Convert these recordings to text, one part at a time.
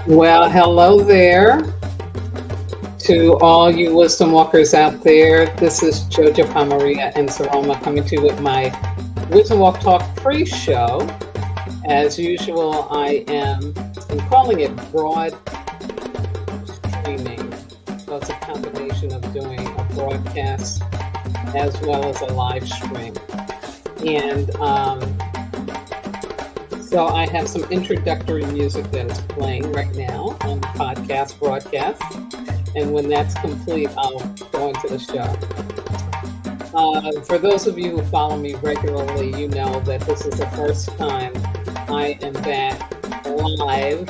Well, hello there to all you wisdom walkers out there. This is Jojo Maria and Saroma coming to you with my Wisdom Walk Talk pre-show. As usual, I'm calling it broad streaming. So it's a combination of doing a broadcast as well as a live stream. And so I have some introductory music that is playing right now on the podcast broadcast. And when that's complete, I'll go into the show. For those of you who follow me regularly, you know that this is the first time I am back live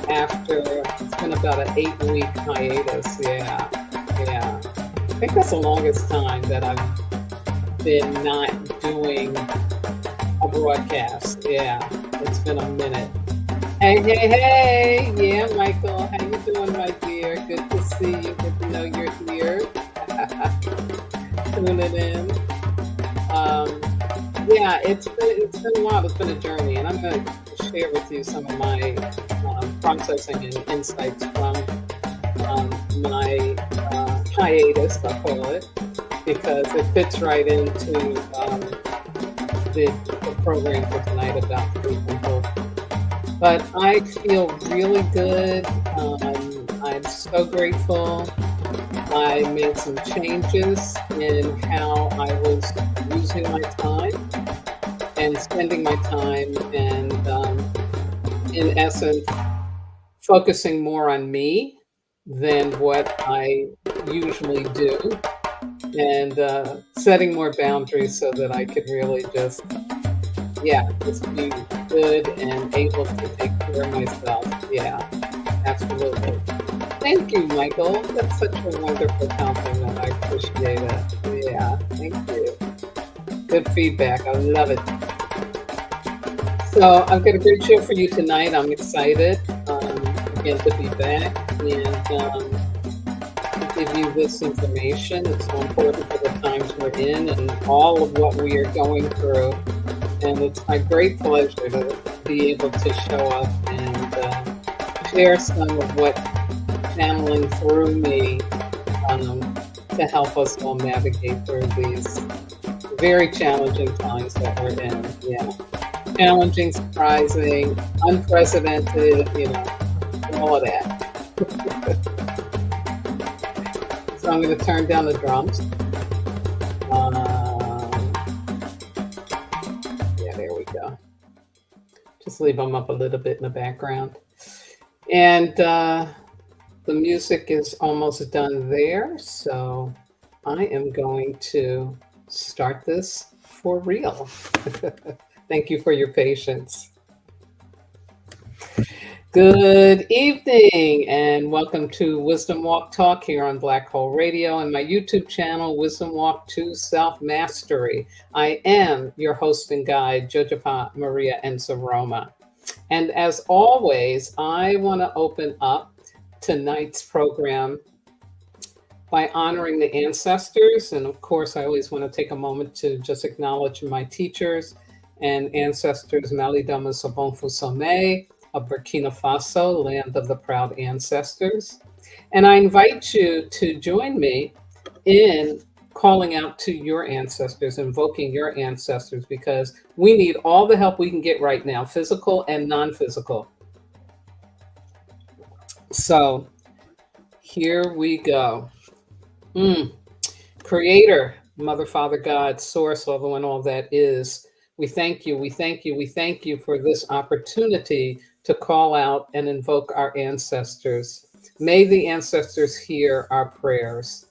after it's been about an 8-week hiatus. Yeah. I think that's the longest time that I've been not doing a broadcast. Yeah, it's been a minute. Hey. Yeah, Michael, how you doing, my dear? Good to see you. Good to know you're here. Tuning in. Yeah, it's been a while. It's been a journey, and I'm going to share with you some of my processing and insights from my hiatus, I'll call it, because it fits right into the program for tonight about faith and hope. But I feel really good. I'm so grateful. I made some changes in how I was using my time and spending my time, and in essence, focusing more on me than what I usually do, and setting more boundaries so that I could really just be good and able to take care of myself. Yeah, absolutely. Thank you, Michael. That's such a wonderful compliment. I appreciate it. Yeah, thank you. Good feedback. I love it. So I've got a great show for you tonight. I'm excited again to be back and to give you this information. It's so important for the times we're in and all of what we are going through. And it's my great pleasure to be able to show up and share some of what channeling through me to help us all navigate through these very challenging times that we're in. Yeah, challenging, surprising, unprecedented, all of that. So I'm going to turn down the drums. There we go. Just leave them up a little bit in the background. And the music is almost done there, so I am going to start this for real. Thank you for your patience. Good evening, and welcome to Wisdom Walk Talk here on Black Hole Radio and my YouTube channel, Wisdom Walk to Self-Mastery. I am your host and guide, Jojo Maria and Saroma. And as always, I want to open up tonight's program by honoring the ancestors. And of course, I always want to take a moment to just acknowledge my teachers and ancestors, Malidama Sobonfu Some of Burkina Faso, land of the proud ancestors. And I invite you to join me in calling out to your ancestors, invoking your ancestors, because we need all the help we can get right now, physical and non-physical. So here we go. Creator, Mother, Father, God, Source, level, and all that is. We thank you for this opportunity to call out and invoke our ancestors. May the ancestors hear our prayers.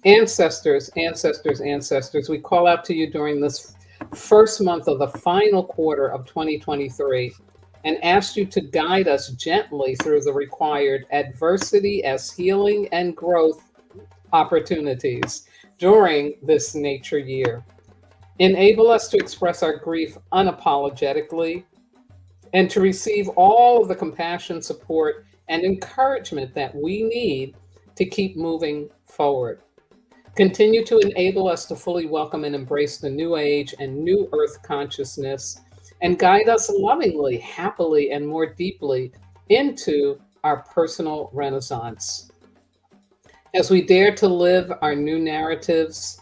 Ancestors, we call out to you during this first month of the final quarter of 2023 and ask you to guide us gently through the required adversity as healing and growth opportunities during this nature year. Enable us to express our grief unapologetically and to receive all of the compassion, support, and encouragement that we need to keep moving forward. Continue to enable us to fully welcome and embrace the new age and new earth consciousness, and guide us lovingly, happily, and more deeply into our personal renaissance. As we dare to live our new narratives,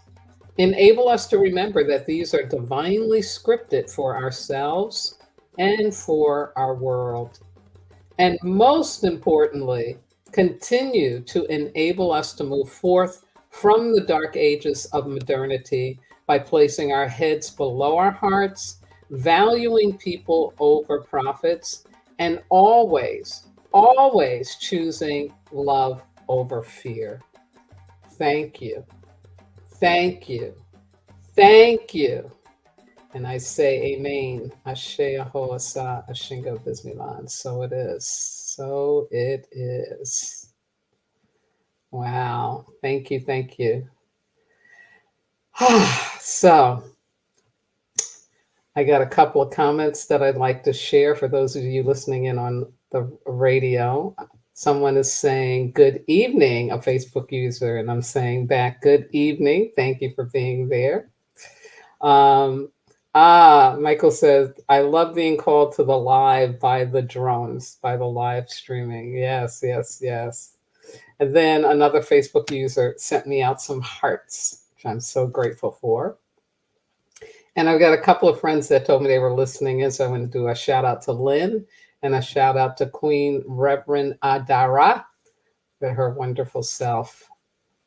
enable us to remember that these are divinely scripted for ourselves and for our world. And most importantly, continue to enable us to move forth from the dark ages of modernity by placing our heads below our hearts, valuing people over profits, and always choosing love over fear. Thank you. Thank you. Thank you. And I say amen. Ashe Ahoasa Ashingo Bismilan. So it is. So it is. Wow. Thank you. Thank you. So I got a couple of comments that I'd like to share for those of you listening in on the radio. Someone is saying, good evening, a Facebook user, and I'm saying back, good evening. Thank you for being there. Michael says, I love being called to the live by the drones, by the live streaming. Yes, yes, yes. And then another Facebook user sent me out some hearts, which I'm so grateful for. And I've got a couple of friends that told me they were listening in, so I'm going to do a shout out to Lynn and a shout out to Queen Reverend AdaRa for her wonderful self.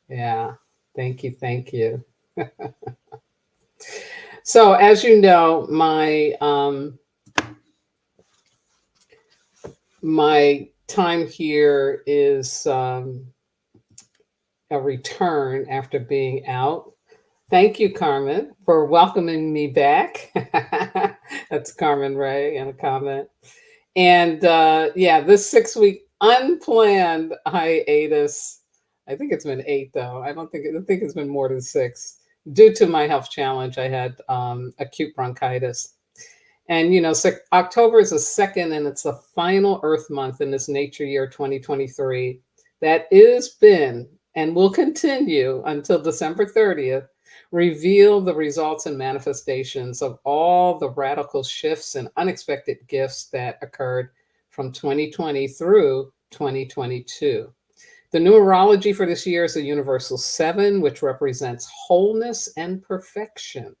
Yeah, thank you, thank you. So as you know, my time here is a return after being out. Thank you, Carmen, for welcoming me back. That's Carmen Ray in a comment. And yeah, this 6-week unplanned hiatus, I think it's been 8 though. I think it's been more than 6. Due to my health challenge, I had acute bronchitis. And you know, so October is the second and it's the final Earth month in this nature year 2023 that is been and will continue until December 30th, reveal the results and manifestations of all the radical shifts and unexpected gifts that occurred from 2020 through 2022. The numerology for this year is the Universal 7, which represents wholeness and perfection.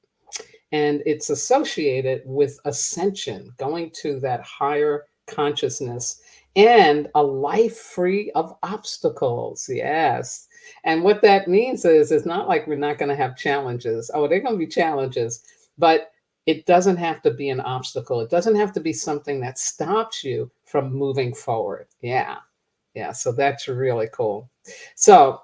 And it's associated with ascension, going to that higher consciousness and a life free of obstacles. Yes. And what that means is it's not like we're not going to have challenges. Oh, they're going to be challenges, but it doesn't have to be an obstacle. It doesn't have to be something that stops you from moving forward. Yeah. Yeah. So that's really cool. So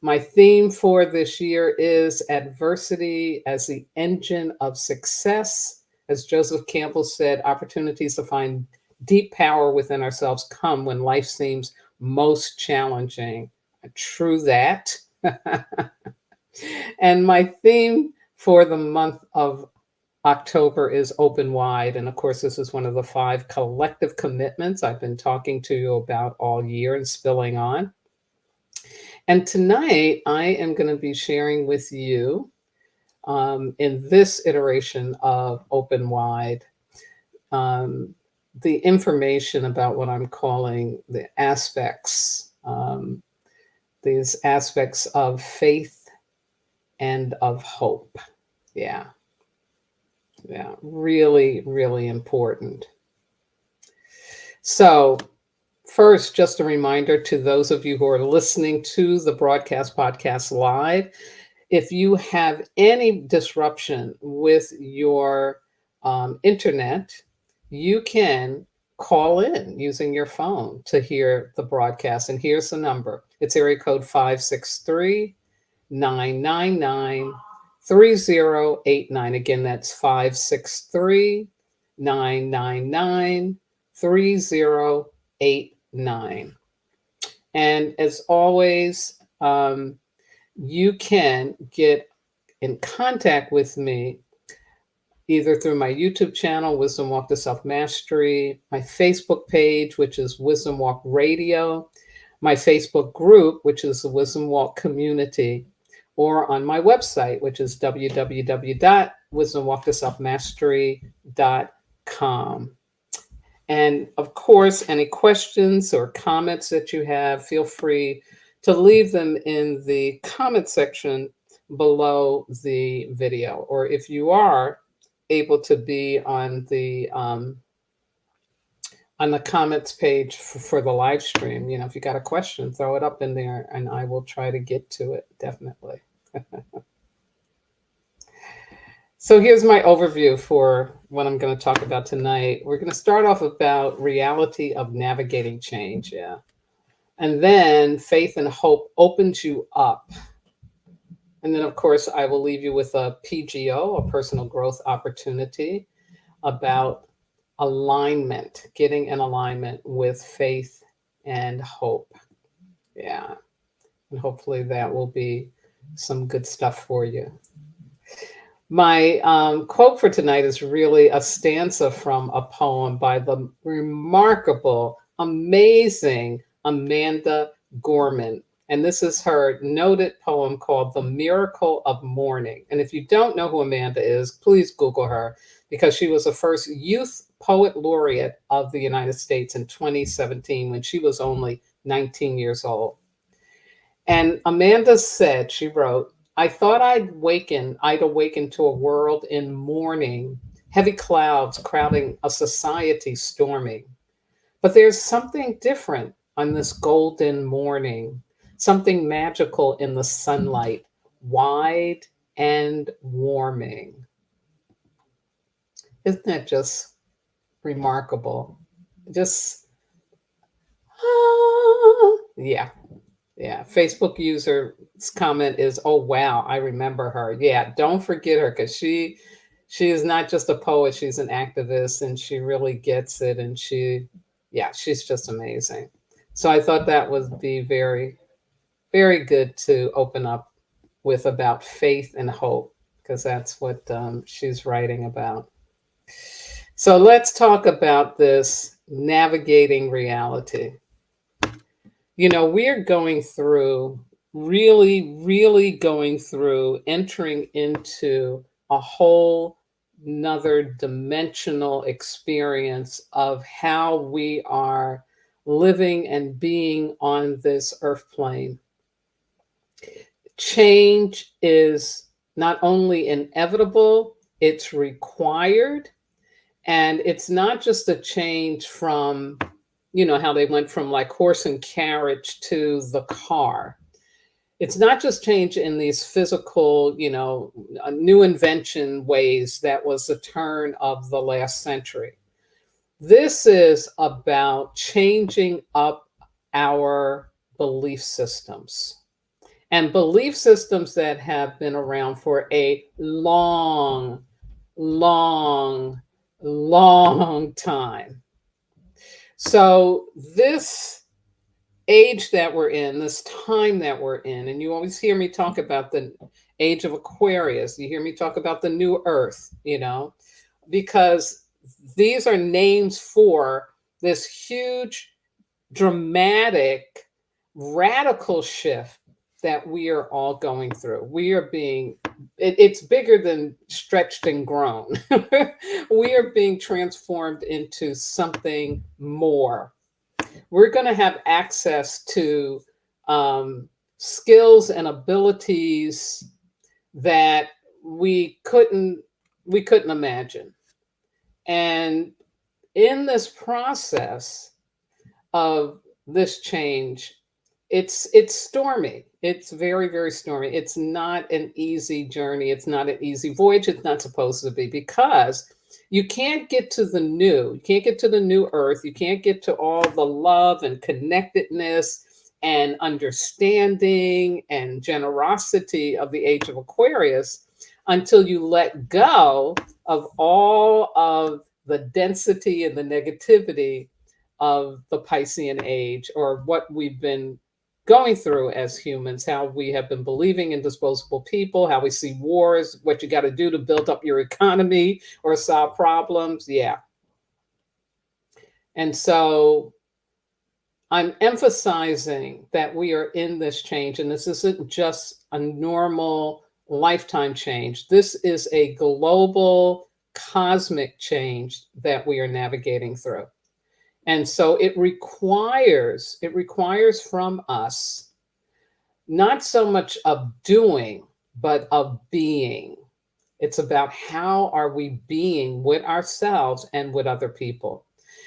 my theme for this year is adversity as the engine of success. As Joseph Campbell said, opportunities to find deep power within ourselves come when life seems most challenging. True that. And my theme for the month of October is open wide. And of course, this is one of the 5 collective commitments I've been talking to you about all year and spilling on. And tonight, I am going to be sharing with you in this iteration of Open Wide the information about what I'm calling the aspects, these aspects of faith and of hope. Yeah. Yeah. Really, really important. So, first, just a reminder to those of you who are listening to the broadcast podcast live, if you have any disruption with your internet, you can call in using your phone to hear the broadcast. And here's the number. It's area code 563-999-3089. Again, that's 563-999-3089. And as always, you can get in contact with me either through my YouTube channel, Wisdom Walk to Self-Mastery, my Facebook page, which is Wisdom Walk Radio, my Facebook group, which is the Wisdom Walk Community, or on my website, which is www.wisdomwalktoselfmastery.com. And of course, any questions or comments that you have, feel free to leave them in the comment section below the video. Or if you are able to be on the comments page for the live stream, if you got a question, throw it up in there and I will try to get to it, definitely. So here's my overview for what I'm going to talk about tonight. We're going to start off about reality of navigating change, yeah. And then faith and hope opens you up. And then, of course, I will leave you with a PGO, a personal growth opportunity, about alignment, getting in alignment with faith and hope. Yeah. And hopefully that will be some good stuff for you. My quote for tonight is really a stanza from a poem by the remarkable, amazing Amanda Gorman. And this is her noted poem called The Miracle of Morning. And if you don't know who Amanda is, please Google her, because she was the first youth poet laureate of the United States in 2017 when she was only 19 years old. And Amanda said, she wrote, I thought I'd awaken to a world in mourning, heavy clouds crowding a society storming. But there's something different on this golden morning, something magical in the sunlight, wide and warming. Isn't that just remarkable? Just, yeah. Yeah, Facebook user's comment is, "Oh wow, I remember her." Yeah, don't forget her because she is not just a poet; she's an activist, and she really gets it. And she's just amazing. So I thought that would be very, very good to open up with about faith and hope because that's what she's writing about. So let's talk about this navigating reality. We're going through, really, really going through, entering into a whole another dimensional experience of how we are living and being on this earth plane. Change is not only inevitable, it's required. And it's not just a change from how they went from like horse and carriage to the car. It's not just change in these physical, new invention ways that was the turn of the last century. This is about changing up our belief systems and belief systems that have been around for a long, long, long time. So this age that we're in, this time that we're in, and you always hear me talk about the age of Aquarius, you hear me talk about the new earth, because these are names for this huge, dramatic, radical shift that we are all going through. We are it's bigger than stretched and grown. We are being transformed into something more. We're going to have access to skills and abilities that we couldn't imagine. And in this process of this change, it's stormy. It's very, very stormy. It's not an easy journey. It's not an easy voyage. It's not supposed to be, because you can't get to the new. You can't get to the new earth. You can't get to all the love and connectedness and understanding and generosity of the age of Aquarius until you let go of all of the density and the negativity of the Piscean age, or what we've been going through as humans, how we have been believing in disposable people, how we see wars, what you got to do to build up your economy or solve problems. Yeah. And so I'm emphasizing that we are in this change, and this isn't just a normal lifetime change. This is a global cosmic change that we are navigating through. And so it requires from us not so much of doing, but of being. It's about how are we being with ourselves and with other people.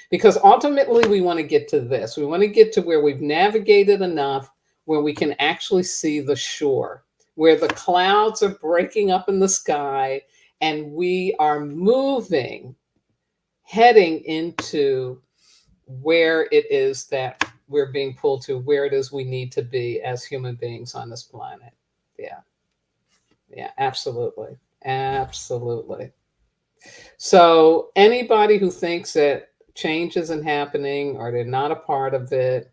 Because ultimately we want to get to this. We want to get to where we've navigated enough where we can actually see the shore, where the clouds are breaking up in the sky and we are moving, heading into where it is that we're being pulled to, where it is we need to be as human beings on this planet. Yeah, yeah, absolutely. Absolutely. So, anybody who thinks that change isn't happening or they're not a part of it,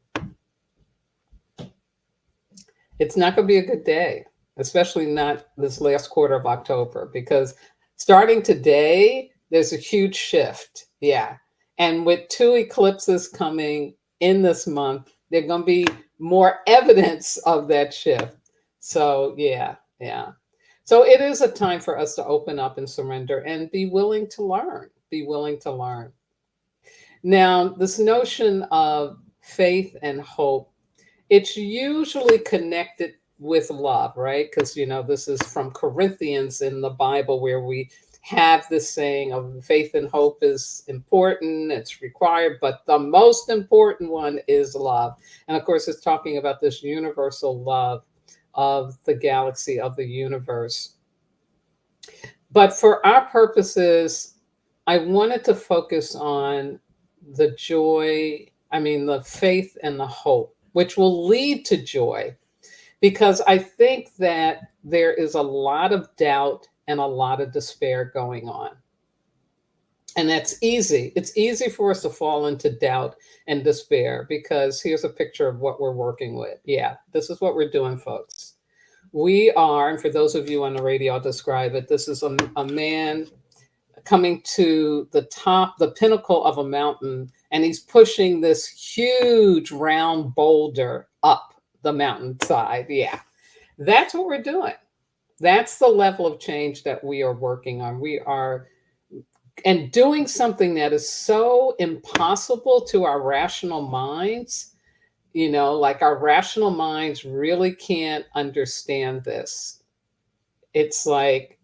it's not going to be a good day, especially not this last quarter of October, because starting today, there's a huge shift. Yeah. And with two eclipses coming in this month, there's going to be more evidence of that shift. So, yeah, yeah. So it is a time for us to open up and surrender and be willing to learn, be willing to learn. Now, this notion of faith and hope, it's usually connected with love, right? Because, this is from Corinthians in the Bible where we have this saying of faith and hope is important, it's required, but the most important one is love. And of course, it's talking about this universal love of the galaxy, of the universe. But for our purposes, I wanted to focus on the joy, the faith and the hope, which will lead to joy, because I think that there is a lot of doubt and a lot of despair going on. And that's easy. It's easy for us to fall into doubt and despair because here's a picture of what we're working with. Yeah, this is what we're doing, folks. We are, and for those of you on the radio, I'll describe it. This is a man coming to the top, the pinnacle of a mountain, and he's pushing this huge round boulder up the mountainside. Yeah, that's what we're doing. That's the level of change that we are working on. We are and doing something that is so impossible to our rational minds. Like our rational minds really can't understand this. It's like,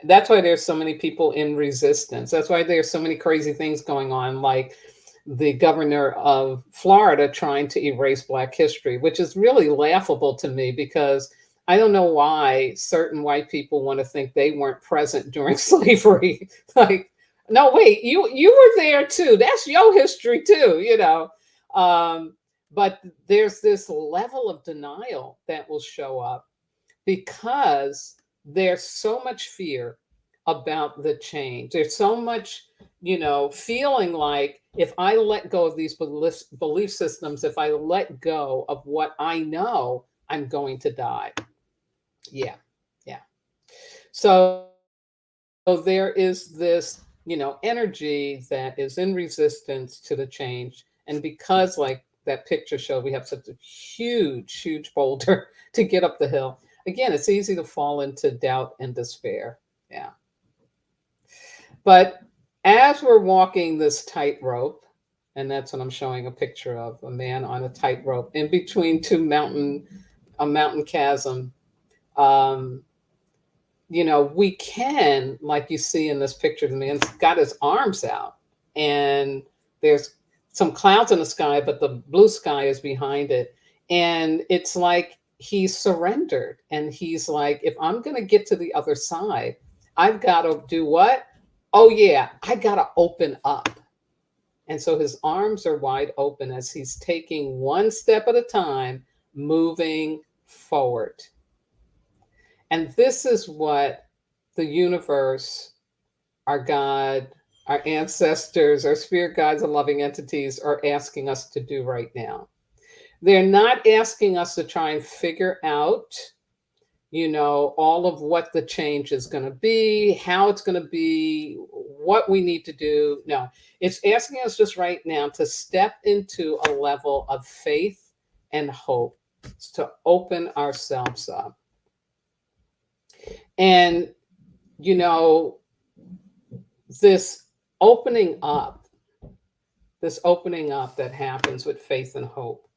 that's why there's so many people in resistance. That's why there's so many crazy things going on, like the governor of Florida trying to erase Black history, which is really laughable to me because I don't know why certain white people want to think they weren't present during slavery. Like, no, wait, you were there too. That's your history too. But there's this level of denial that will show up because there's so much fear about the change. There's so much, feeling like if I let go of these belief systems, if I let go of what I know, I'm going to die. Yeah, yeah. So there is this, energy that is in resistance to the change. And because, like that picture showed, we have such a huge, huge boulder to get up the hill. Again, it's easy to fall into doubt and despair. Yeah. But as we're walking this tightrope, and that's what I'm showing a picture of, a man on a tightrope in between a mountain chasm. Um, we can, like you see in this picture, the man's got his arms out, and there's some clouds in the sky, but the blue sky is behind it. And it's like he's surrendered. And he's like, if I'm going to get to the other side, I've got to do what? Oh, yeah, I got to open up. And so his arms are wide open as he's taking one step at a time, moving forward. And this is what the universe, our God, our ancestors, our spirit guides and loving entities are asking us to do right now. They're not asking us to try and figure out, all of what the change is going to be, how it's going to be, what we need to do. No, it's asking us just right now to step into a level of faith and hope, to open ourselves up. And, this opening up, this opening up that happens with faith and hope.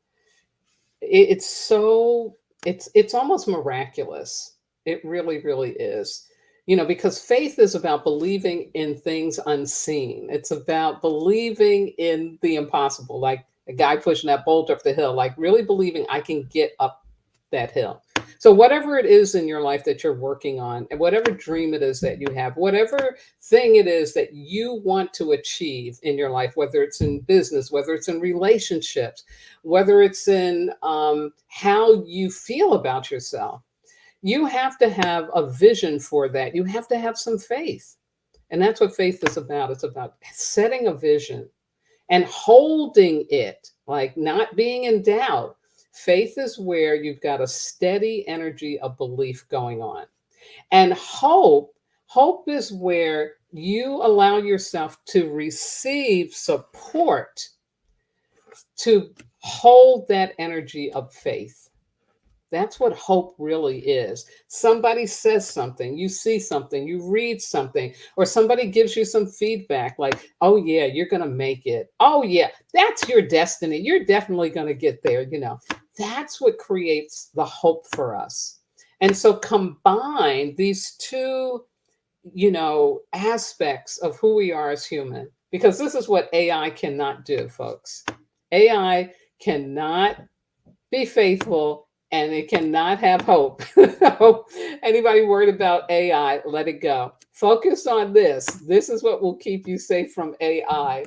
It's so it's almost miraculous. It really, really is. Because faith is about believing in things unseen. It's about believing in the impossible, like a guy pushing that boulder up the hill, like really believing I can get up that hill. So whatever it is in your life that you're working on, and whatever dream it is that you have, whatever thing it is that you want to achieve in your life, whether it's in business, whether it's in relationships, whether it's in how you feel about yourself, you have to have a vision for that. You have to have some faith. And that's what faith is about. It's about setting a vision and holding it, like not being in doubt. Faith is where you've got a steady energy of belief going on. And hope is where you allow yourself to receive support to hold that energy of faith. That's what hope really is. Somebody says something, you see something, you read something, or somebody gives you some feedback like, oh, yeah, you're going to make it. Oh, yeah, that's your destiny. You're definitely going to get there. That's what creates the hope for us. And so combine these two, aspects of who we are as human, because this is what AI cannot do, folks. AI cannot be faithful, and it cannot have hope. Anybody worried about AI, let it go. Focus on this. This is what will keep you safe from AI,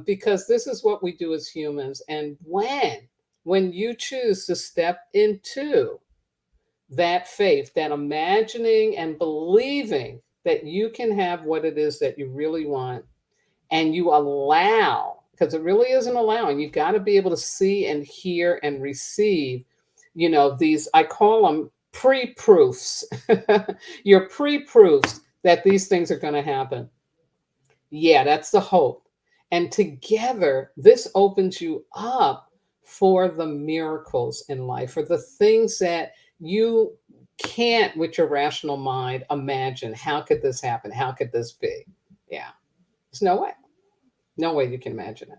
because this is what we do as humans. And when you choose to step into that faith, that imagining and believing that you can have what it is that you really want, and you allow, because it really isn't allowing, you got to be able to see and hear and receive, these, I call them pre-proofs. Your pre-proofs that these things are going to happen. Yeah, that's the hope. And together, this opens you up for the miracles in life, for the things that you can't, with your rational mind, imagine. How could this happen? How could this be? Yeah, there's no way. No way you can imagine it.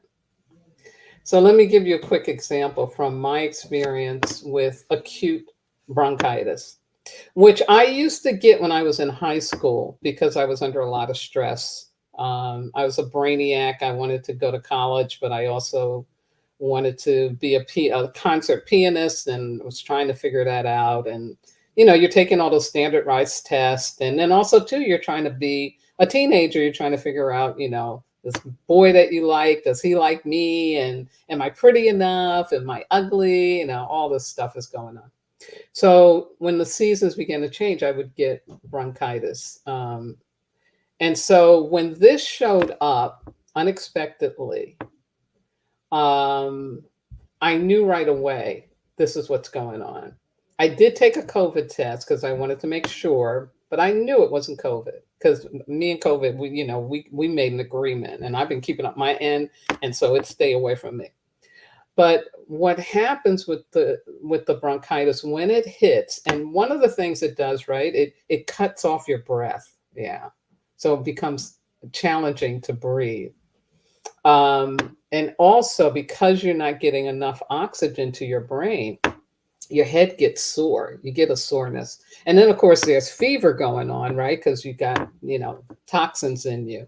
So let me give you a quick example from my experience with acute bronchitis, which I used to get when I was in high school because I was under a lot of stress. I was a brainiac. I wanted to go to college, but I also wanted to be a concert pianist and was trying to figure that out. And, you're taking all those standardized tests. And then also, too, you're trying to be a teenager. You're trying to figure out, this boy that you like, does he like me? And am I pretty enough? Am I ugly? All this stuff is going on. So when the seasons began to change, I would get bronchitis. And so when this showed up unexpectedly, I knew right away, this is what's going on. I did take a COVID test because I wanted to make sure, but I knew it wasn't COVID because me and COVID, we made an agreement, and I've been keeping up my end, and so it stay away from me. But what happens with the bronchitis when it hits, and one of the things it does, right? It cuts off your breath. Yeah. So it becomes challenging to breathe. And also because you're not getting enough oxygen to your brain, your head gets sore. You get a soreness. And then of course there's fever going on, right? Because you got, toxins in you.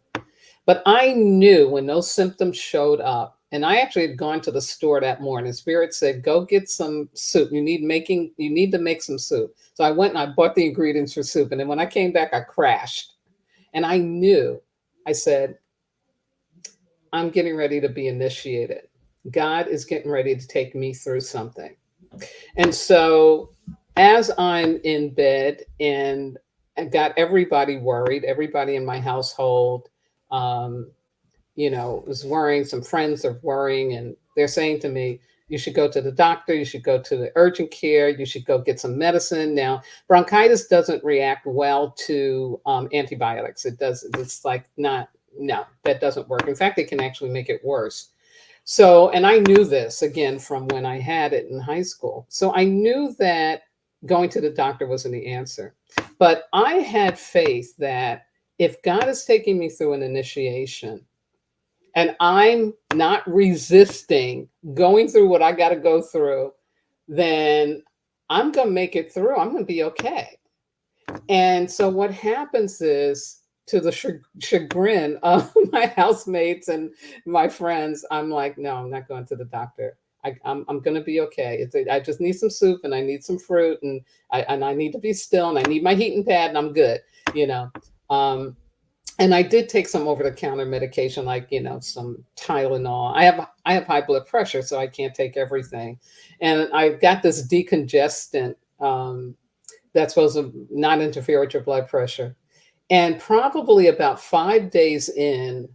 But I knew when those symptoms showed up, and I actually had gone to the store that morning. Spirit said, go get some soup. You need to make some soup. So I went and I bought the ingredients for soup. And then when I came back, I crashed. And I knew, I said, I'm getting ready to be initiated. God is getting ready to take me through something. And so as I'm in bed and I got everybody worried, everybody in my household, was worrying. Some friends are worrying, and they're saying to me, you should go to the doctor. You should go to the urgent care. You should go get some medicine. Now, bronchitis doesn't react well to antibiotics. It does. It's like no, that doesn't work. In fact, it can actually make it worse. So, and I knew this again from when I had it in high school. So I knew that going to the doctor wasn't the answer. But I had faith that if God is taking me through an initiation, and I'm not resisting going through what I got to go through, then I'm going to make it through. I'm going to be okay. And so what happens is, to the chagrin of my housemates and my friends, I'm like, no, I'm not going to the doctor. I'm going to be okay. I just need some soup and I need some fruit, and I need to be still, and I need my heating pad, and I'm good, you know. Um, and I did take some over the counter medication, like, some Tylenol. I have high blood pressure, so I can't take everything. And I got this decongestant that's supposed to not interfere with your blood pressure. And probably about 5 days in,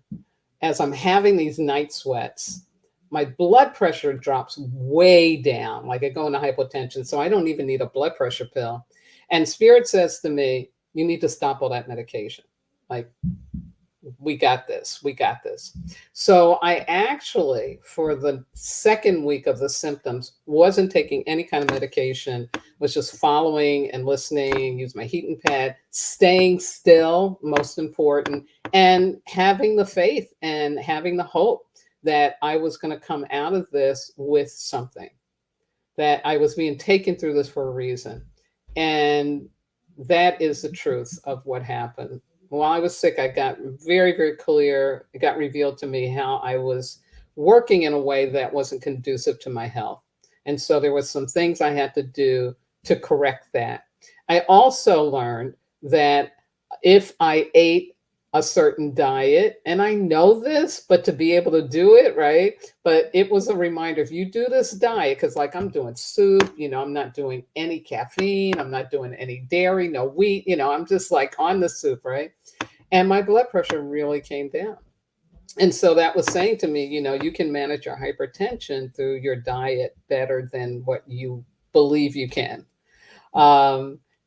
as I'm having these night sweats, my blood pressure drops way down, like I go into hypotension. So I don't even need a blood pressure pill. And Spirit says to me, you need to stop all that medication. Like, we got this. We got this. So I actually, for the second week of the symptoms, wasn't taking any kind of medication, was just following and listening, use my heating pad, staying still, most important, and having the faith and having the hope that I was going to come out of this with something, that I was being taken through this for a reason. And that is the truth of what happened. While I was sick, I got very, very clear. It got revealed to me how I was working in a way that wasn't conducive to my health. And so there was some things I had to do to correct that. I also learned that if I ate a certain diet, and I know this, but to be able to do it, right? But it was a reminder, if you do this diet, because like I'm doing soup, I'm not doing any caffeine, I'm not doing any dairy, no wheat, I'm just like on the soup, right? And my blood pressure really came down. And so that was saying to me, you can manage your hypertension through your diet better than what you believe you can.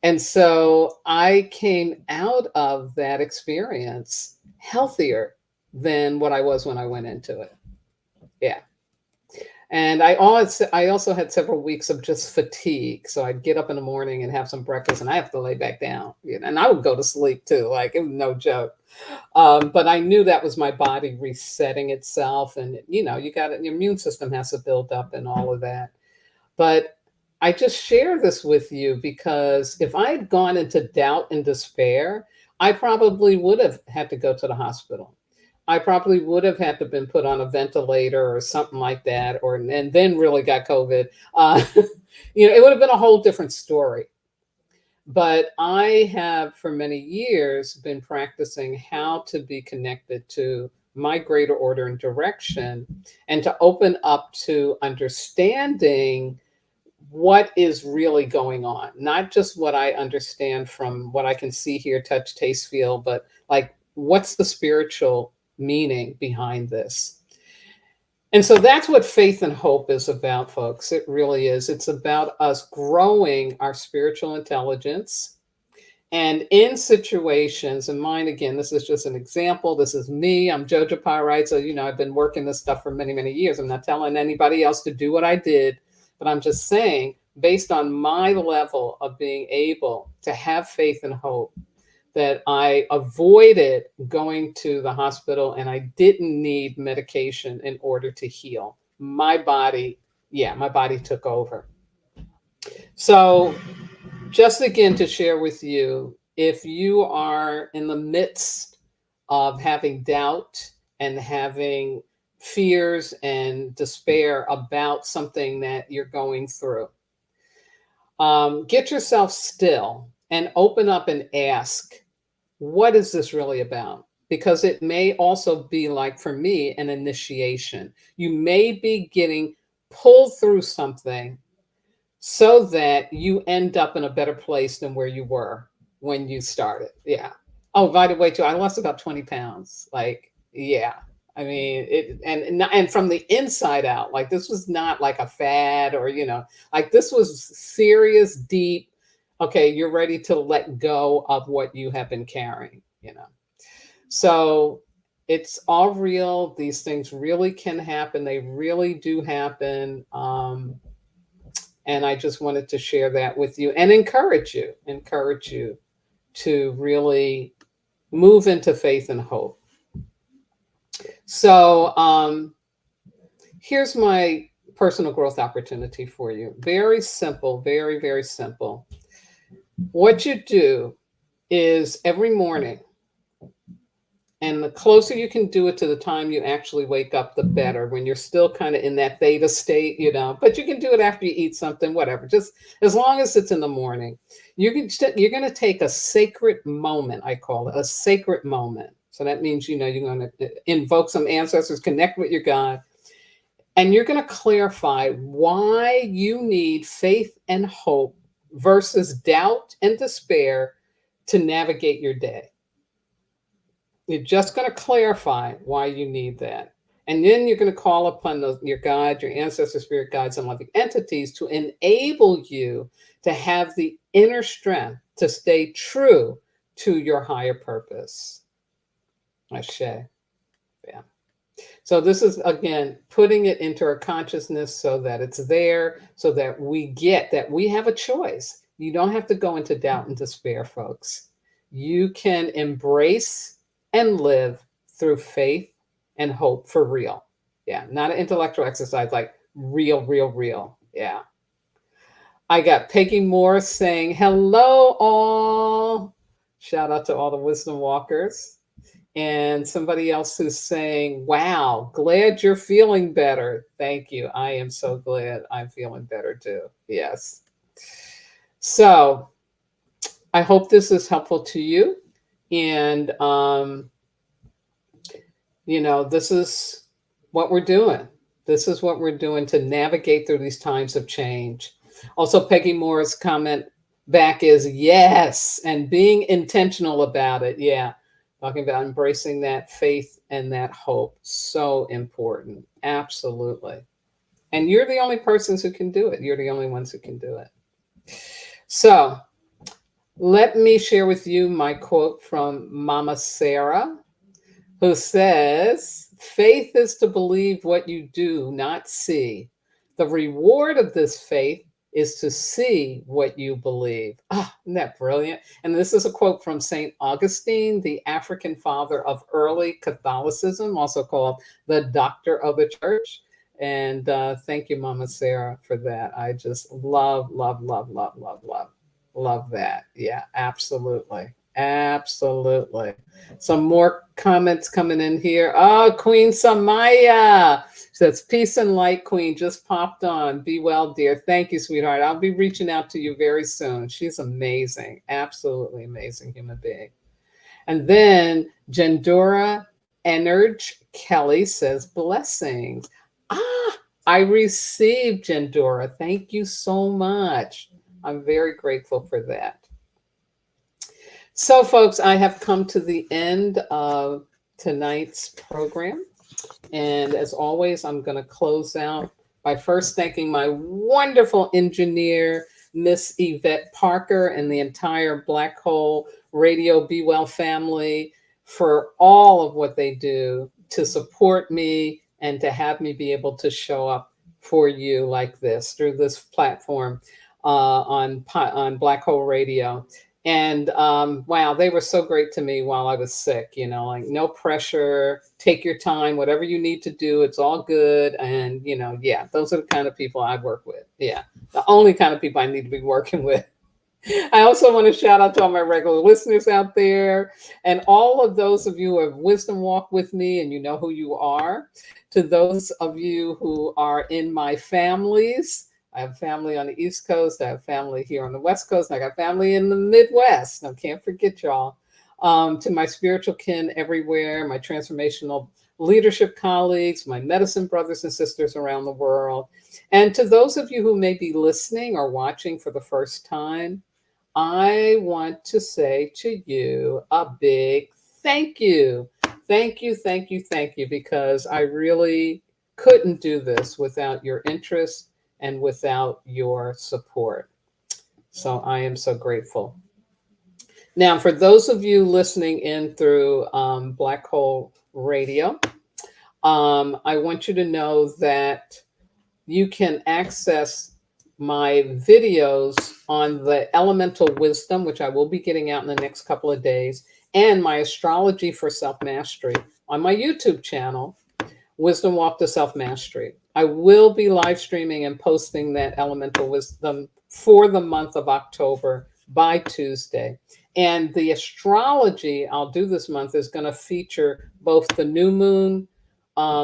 And so I came out of that experience healthier than what I was when I went into it. Yeah. And I also had several weeks of just fatigue. So I'd get up in the morning and have some breakfast, and I have to lay back down. And I would go to sleep too. Like, it was no joke. But I knew that was my body resetting itself. And, your immune system has to build up and all of that. But I just share this with you because if I had gone into doubt and despair, I probably would have had to go to the hospital. I probably would have had to been put on a ventilator or something like that, and then really got COVID. It would have been a whole different story. But I have for many years been practicing how to be connected to my greater order and direction, and to open up to understanding what is really going on, not just what I understand from what I can see, hear, touch, taste, feel, but like, what's the spiritual meaning behind this? And so that's what faith and hope is about, folks. It really is. It's about us growing our spiritual intelligence. And in situations, and mine, again, this is just an example. This is me. I'm Jojo Pyrite. So, I've been working this stuff for many, many years. I'm not telling anybody else to do what I did, but I'm just saying, based on my level of being able to have faith and hope, that I avoided going to the hospital, and I didn't need medication in order to heal. My body took over. So just again to share with you, if you are in the midst of having doubt and having fears and despair about something that you're going through, get yourself still and open up and ask, what is this really about? Because it may also be, like for me, an initiation. You may be getting pulled through something so that you end up in a better place than where you were when you started. Yeah. Oh, by the way, too, I lost about 20 pounds. Like, yeah. I mean, and from the inside out, like, this was not like a fad or, like, this was serious, deep. Okay, you're ready to let go of what you have been carrying. So it's all real. These things really can happen. They really do happen. And I just wanted to share that with you and encourage you to really move into faith and hope. So here's my personal growth opportunity for you. Very simple, very, very simple. What you do is every morning, and the closer you can do it to the time you actually wake up, the better. When you're still kind of in that theta state, but you can do it after you eat something, whatever. Just as long as it's in the morning, you're going to take a sacred moment. I call it a sacred moment. So that means you're going to invoke some ancestors, connect with your God, and you're going to clarify why you need faith and hope versus doubt and despair to navigate your day. You're just going to clarify why you need that. And then you're going to call upon your God, your ancestor, spirit guides, and loving entities to enable you to have the inner strength to stay true to your higher purpose. Ashe. Yeah. So this is, again, putting it into our consciousness so that it's there, so that we have a choice. You don't have to go into doubt and despair, folks. You can embrace and live through faith and hope for real. Yeah, not an intellectual exercise, like real, real, real. Yeah. I got Peggy Moore saying, hello, all. Shout out to all the wisdom walkers. And somebody else who's saying, wow, glad you're feeling better. Thank you. I am so glad I'm feeling better too. Yes. So I hope this is helpful to you. And, this is what we're doing. This is what we're doing to navigate through these times of change. Also, Peggy Moore's comment back is yes, and being intentional about it. Yeah. Talking about embracing that faith and that hope. So important. Absolutely. And you're the only persons who can do it. You're the only ones who can do it. So let me share with you my quote from Mama Sara, who says, faith is to believe what you do not see. The reward of this faith is to see what you believe. Ah, isn't that brilliant? And this is a quote from St. Augustine, the African father of early Catholicism, also called the doctor of the church. And thank you, Mama Sara, for that. I just love, love, love, love, love, love, love that. Yeah, absolutely. Absolutely. Some more comments coming in here. Oh, Queen Samaya says, peace and light, Queen, just popped on. Be well, dear. Thank you, sweetheart. I'll be reaching out to you very soon. She's amazing. Absolutely amazing human being. And then Jendora Energe Kelly says, blessings. Ah, I received, Jendora. Thank you so much. I'm very grateful for that. So, folks, I have come to the end of tonight's program. And as always, I'm going to close out by first thanking my wonderful engineer, Miss Yvette Parker, and the entire Black Hole Radio Be Well family for all of what they do to support me and to have me be able to show up for you like this through this platform on Black Hole Radio. And wow, they were so great to me while I was sick, like no pressure, take your time, whatever you need to do, it's all good. And, yeah, those are the kind of people I work with. Yeah, the only kind of people I need to be working with. I also want to shout out to all my regular listeners out there and all of those of you who have wisdom walked with me and you know who you are. To those of you who are in my families, I have family on the East Coast. I have family here on the West Coast. And I got family in the Midwest. I can't forget y'all. To my spiritual kin everywhere, my transformational leadership colleagues, my medicine brothers and sisters around the world. And to those of you who may be listening or watching for the first time, I want to say to you a big thank you. Thank you, thank you, thank you, because I really couldn't do this without your interest and without your support. So I am so grateful. Now, for those of you listening in through Black Hole Radio, I want you to know that you can access my videos on the elemental wisdom, which I will be getting out in the next couple of days, and my astrology for self-mastery on my YouTube channel, Wisdom Walk to Self-Mastery. I will be live streaming and posting that elemental wisdom for the month of October by Tuesday. And the astrology I'll do this month is going to feature both the new moon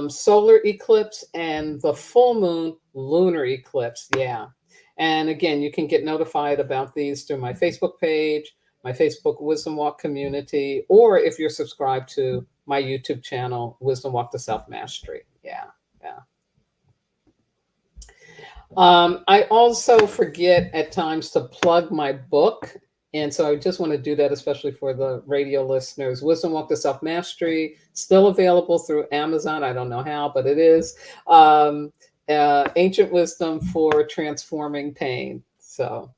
solar eclipse and the full moon lunar eclipse. Yeah. And again, you can get notified about these through my Facebook page, my Facebook Wisdom Walk community, or if you're subscribed to my YouTube channel, Wisdom Walk to Self Mastery. Yeah. Yeah. I also forget at times to plug my book. And so I just want to do that, especially for the radio listeners. Wisdom Walk to Self Mastery, still available through Amazon. I don't know how, but it is. Ancient Wisdom for Transforming Pain. So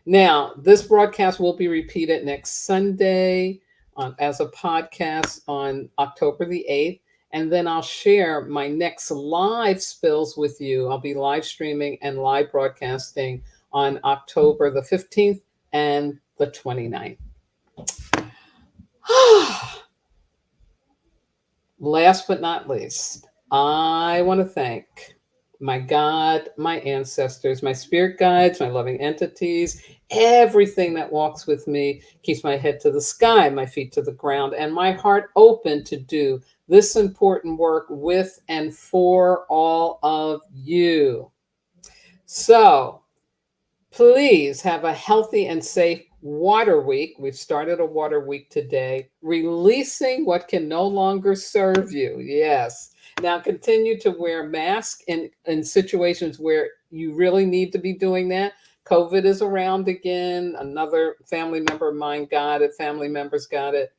now this broadcast will be repeated next Sunday as a podcast on October the 8th. And then I'll share my next live spills with you. I'll be live streaming and live broadcasting on October the 15th and the 29th. Last but not least, I want to thank my God, my ancestors, my spirit guides, my loving entities, everything that walks with me, keeps my head to the sky, my feet to the ground, and my heart open to do this important work with and for all of you. So please have a healthy and safe water week. We've started a water week today, releasing what can no longer serve you. Yes. Now continue to wear masks in situations where you really need to be doing that. COVID is around again. Another family member of mine got it. Family members got it.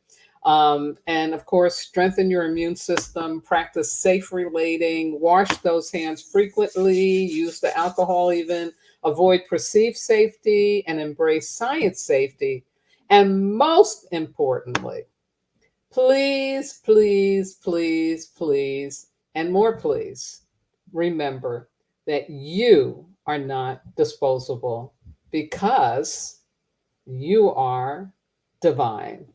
And of course, strengthen your immune system, practice safe relating, wash those hands frequently, use the alcohol even, avoid perceived safety, and embrace science safety. And most importantly, please, please, please, please, and more please, remember that you are not disposable because you are divine.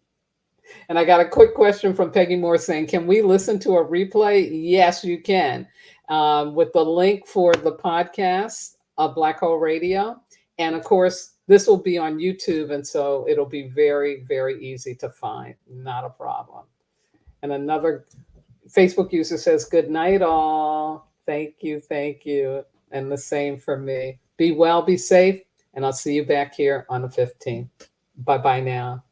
And I got a quick question from Peggy Moore saying, can we listen to a replay? Yes, you can. With the link for the podcast of Black Hole Radio. And of course, this will be on YouTube. And so it'll be very, very easy to find. Not a problem. And another Facebook user says, good night, all. Thank you. Thank you. And the same for me. Be well, be safe. And I'll see you back here on the 15th. Bye-bye now.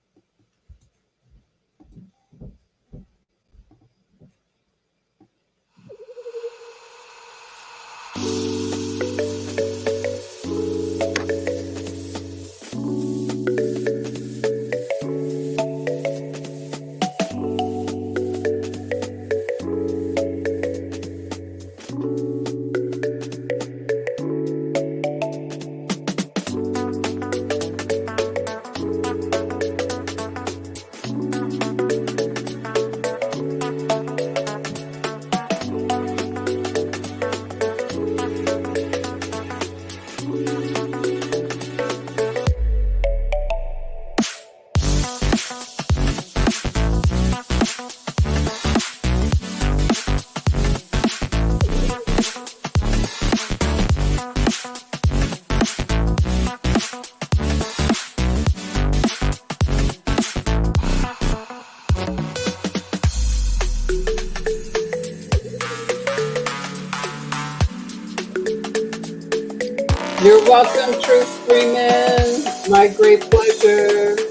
You're welcome, Truth Freeman. My great pleasure.